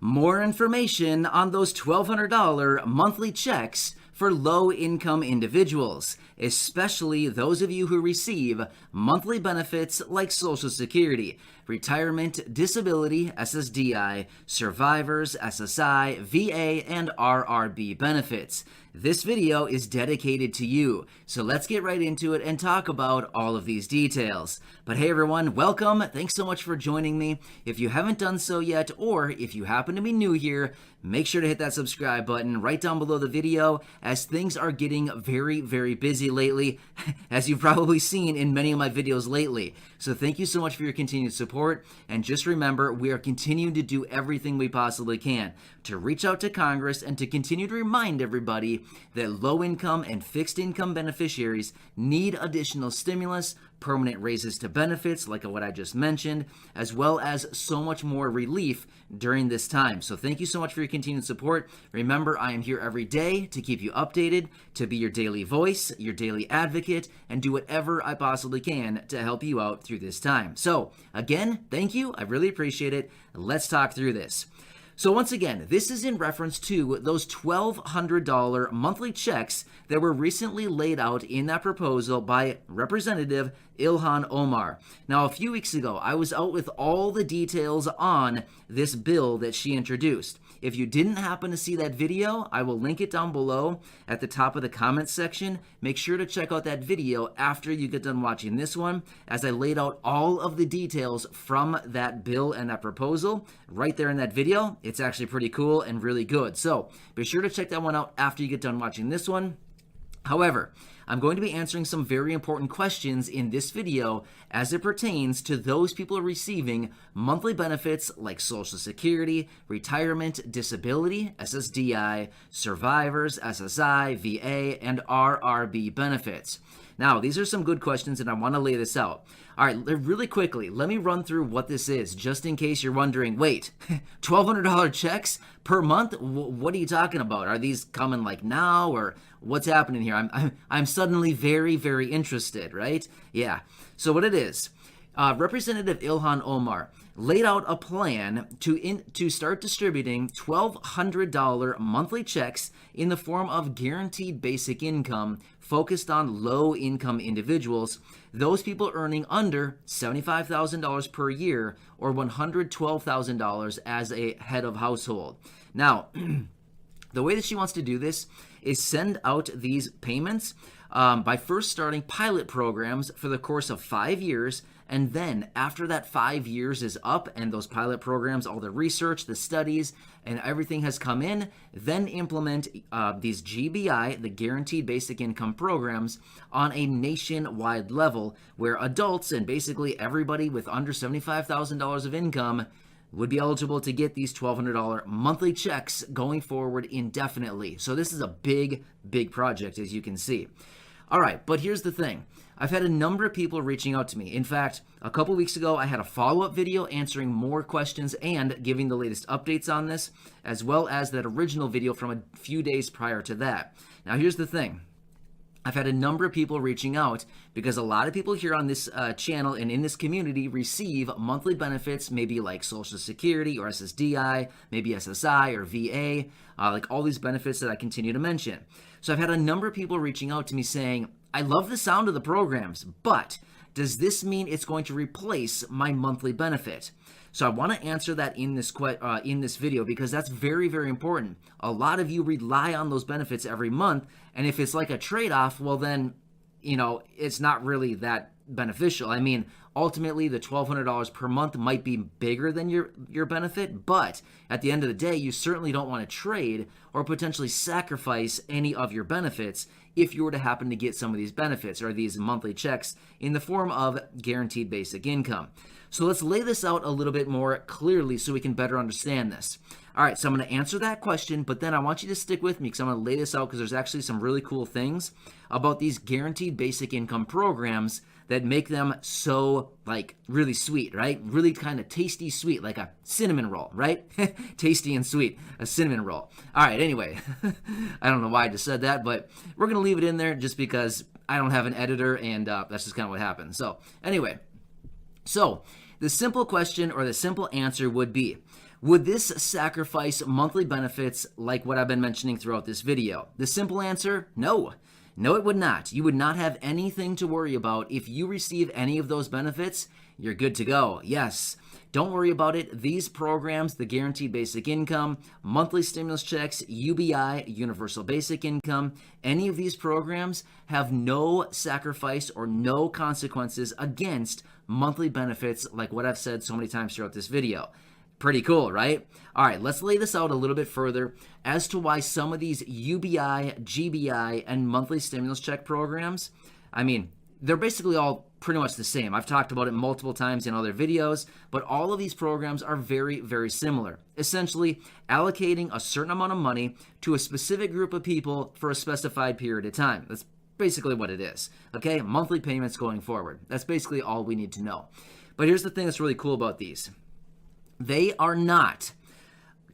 More information on those $1,200 monthly checks for low-income individuals, especially those of you who receive monthly benefits like Social Security, retirement, disability, SSDI, survivors, SSI, VA, and RRB benefits. This video is dedicated to you, so let's get right into it and talk about all of these details. But hey everyone, welcome. Thanks so much for joining me. If you haven't done so yet, or if you happen to be new here, make sure to hit that subscribe button right down below the video, as things are getting very, very busy lately, as you've probably seen in many of my videos lately. So thank you so much for your continued support, and just remember, we are continuing to do everything we possibly can to reach out to Congress and to continue to remind everybody that low-income and fixed-income beneficiaries need additional stimulus, permanent raises to benefits like what I just mentioned, as well as so much more relief during this time. So thank you so much for your continued support. Remember, I am here every day to keep you updated, to be your daily voice, your daily advocate, and do whatever I possibly can to help you out through this time. So again, thank you. I really appreciate it. Let's talk through this. So once again, this is in reference to those $1,200 monthly checks that were recently laid out in that proposal by Representative Ilhan Omar. Now, a few weeks ago, I was out with all the details on this bill that she introduced. If you didn't happen to see that video, I will link it down below at the top of the comments section. Make sure to check out that video after you get done watching this one, as I laid out all of the details from that bill and that proposal right there in that video. It's actually pretty cool and really good. So be sure to check that one out after you get done watching this one. However, I'm going to be answering some very important questions in this video as it pertains to those people receiving monthly benefits like Social Security, retirement, disability, SSDI, survivors, SSI, VA, and RRB benefits. Now, these are some good questions, and I want to lay this out. All right, really quickly, let me run through what this is, just in case you're wondering, wait, $1,200 checks per month? What are you talking about? Are these coming like now, or what's happening here? I'm suddenly very, very interested, right? Yeah, so what it is, Representative Ilhan Omar laid out a plan to start distributing $1,200 monthly checks in the form of guaranteed basic income focused on low-income individuals, those people earning under $75,000 per year or $112,000 as a head of household. Now, the way that she wants to do this is send out these payments by first starting pilot programs for the course of 5 years, and then after that 5 years is up and those pilot programs, all the research, the studies, and everything has come in, then implement these GBI, the Guaranteed Basic Income programs, on a nationwide level where adults and basically everybody with under $75,000 of income would be eligible to get these $1,200 monthly checks going forward indefinitely. So this is a big, big project, as you can see. All right, but here's the thing. I've had a number of people reaching out to me. In fact, a couple weeks ago, I had a follow-up video answering more questions and giving the latest updates on this, as well as that original video from a few days prior to that. Now, here's the thing. I've had a number of people reaching out because a lot of people here on this channel and in this community receive monthly benefits, maybe like Social Security or SSDI, maybe SSI or VA, like all these benefits that I continue to mention. So I've had a number of people reaching out to me saying, I love the sound of the programs, but does this mean it's going to replace my monthly benefit? So I want to answer that in this video because that's very, very important. A lot of you rely on those benefits every month, and if it's like a trade-off, well then, you know, it's not really that beneficial. I mean, ultimately the $1,200 per month might be bigger than your benefit, but at the end of the day, you certainly don't want to trade or potentially sacrifice any of your benefits if you were to happen to get some of these benefits or these monthly checks in the form of guaranteed basic income. So let's lay this out a little bit more clearly so we can better understand this. All right, so I'm going to answer that question, but then I want you to stick with me because I'm going to lay this out because there's actually some really cool things about these guaranteed basic income programs that make them so, like, really sweet, right? Really kind of tasty sweet, like a cinnamon roll, right? Tasty and sweet, a cinnamon roll. All right, anyway, I don't know why I just said that, but we're going to leave it in there just because I don't have an editor, and that's just kind of what happened. So, anyway, so the simple question or the simple answer would be, Would this sacrifice monthly benefits like what I've been mentioning throughout this video? The simple answer, no. No, it would not. You would not have anything to worry about. If you receive any of those benefits, you're good to go. Yes. Don't worry about it. These programs, the Guaranteed Basic Income, monthly stimulus checks, UBI, Universal Basic Income, any of these programs have no sacrifice or no consequences against monthly benefits like what I've said so many times throughout this video. Pretty cool, right? All right, let's lay this out a little bit further as to why some of these UBI, GBI, and monthly stimulus check programs, I mean, they're basically all pretty much the same. I've talked about it multiple times in other videos, but all of these programs are very, very similar. Essentially, allocating a certain amount of money to a specific group of people for a specified period of time. That's basically what it is, okay? Monthly payments going forward. That's basically all we need to know. But here's the thing that's really cool about these. They are not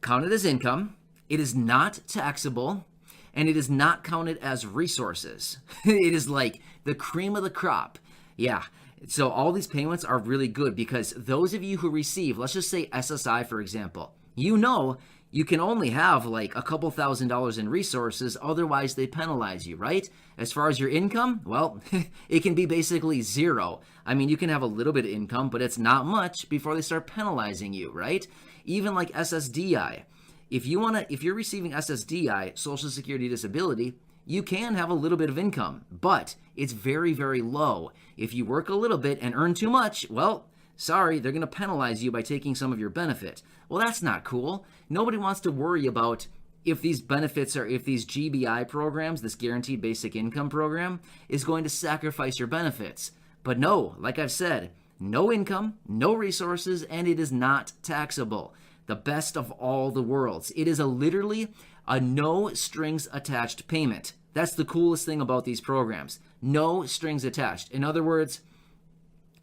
counted as income, it is not taxable, and it is not counted as resources. It is like the cream of the crop. Yeah, so all these payments are really good because those of you who receive, let's just say SSI, for example, you know you can only have like a couple $1,000s in resources, otherwise they penalize you, right? As far as your income, well, it can be basically zero. I mean, you can have a little bit of income, but it's not much before they start penalizing you, right? Even like SSDI. If you're receiving SSDI, Social Security Disability, you can have a little bit of income, but it's very, very low. If you work a little bit and earn too much, well, sorry, they're going to penalize you by taking some of your benefit. Well, that's not cool. Nobody wants to worry about if these benefits if these GBI programs, this Guaranteed Basic Income program, is going to sacrifice your benefits. But no, like I've said, no income, no resources, and it is not taxable. The best of all the worlds. It is literally a no strings attached payment. That's the coolest thing about these programs. No strings attached. In other words,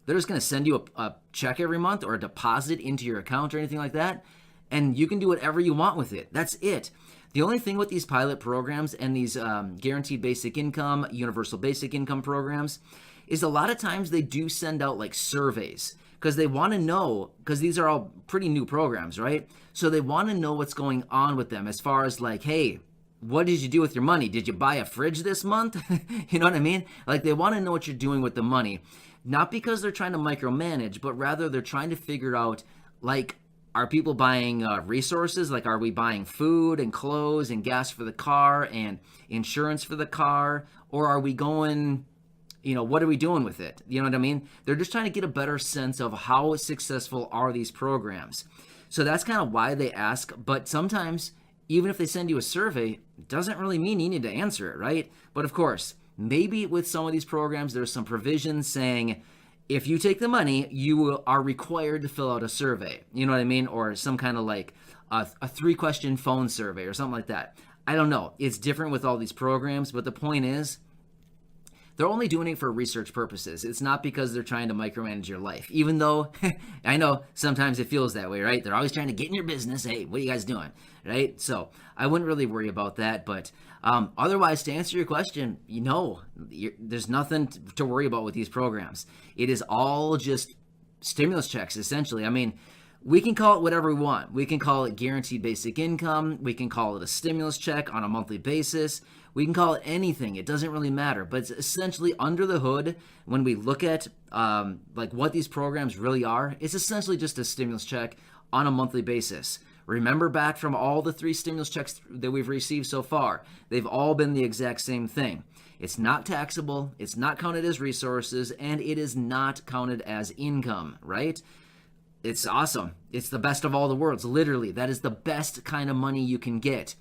they're just going to send you a check every month or a deposit into your account or anything like that, and you can do whatever you want with it. That's it. The only thing with these pilot programs and these Guaranteed Basic Income, Universal Basic Income programs is a lot of times they do send out like surveys because they want to know, because these are all pretty new programs, right? So they want to know what's going on with them as far as like, hey, what did you do with your money? Did you buy a fridge this month? You know what I mean? Like they want to know what you're doing with the money. Not because they're trying to micromanage, but rather they're trying to figure out, like, are people buying resources? Like, are we buying food and clothes and gas for the car and insurance for the car? Or are we going, what are we doing with it? You know what I mean? They're just trying to get a better sense of how successful are these programs. So that's kind of why they ask. But sometimes, even if they send you a survey, it doesn't really mean you need to answer it, right? But of course, maybe with some of these programs, there's some provisions saying, if you take the money, you are required to fill out a survey. You know what I mean? Or some kind of like a 3-question phone survey or something like that. I don't know. It's different with all these programs, but the point is, they're only doing it for research purposes. It's not because they're trying to micromanage your life, even though I know sometimes it feels that way, right? They're always trying to get in your business. Hey, what are you guys doing? Right? So I wouldn't really worry about that. But otherwise, to answer your question, there's nothing to worry about with these programs. It is all just stimulus checks, essentially. I mean, we can call it whatever we want. We can call it Guaranteed Basic Income. We can call it a stimulus check on a monthly basis. We can call it anything. It doesn't really matter. But it's essentially under the hood, when we look at like what these programs really are, it's essentially just a stimulus check on a monthly basis. Remember back from all the 3 stimulus checks that we've received so far, they've all been the exact same thing. It's not taxable, it's not counted as resources, and it is not counted as income, right? It's awesome. It's the best of all the worlds. Literally, that is the best kind of money you can get.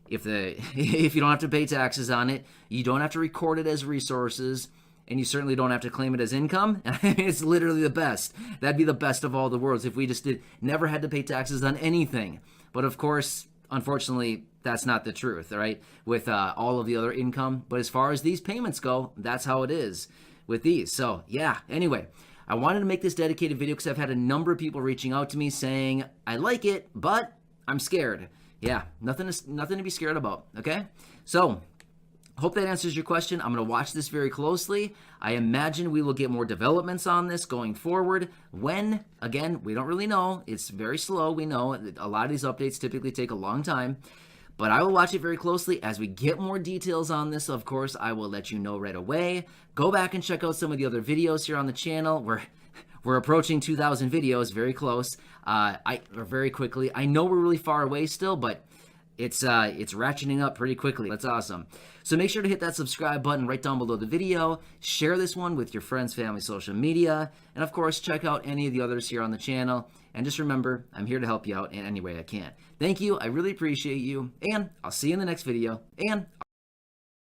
If you don't have to pay taxes on it, you don't have to record it as resources, and you certainly don't have to claim it as income. It's literally the best. That'd be the best of all the worlds if we just never had to pay taxes on anything. But of course, unfortunately, that's not the truth, right? With all of the other income. But as far as these payments go, that's how it is with these. So yeah, anyway, I wanted to make this dedicated video because I've had a number of people reaching out to me saying, I like it, but I'm scared. Yeah, nothing to be scared about, okay? So Hope that answers your question. I'm going to watch this very closely. I imagine we will get more developments on this going forward. When? Again, we don't really know. It's very slow. We know a lot of these updates typically take a long time. But I will watch it very closely. As we get more details on this, of course, I will let you know right away. Go back and check out some of the other videos here on the channel. We're approaching 2,000 videos, very close, or very quickly. I know we're really far away still, but it's ratcheting up pretty quickly. That's awesome. So make sure to hit that subscribe button right down below the video. Share this one with your friends, family, social media. And of course, check out any of the others here on the channel. And just remember, I'm here to help you out in any way I can. Thank you. I really appreciate you. And I'll see you in the next video. And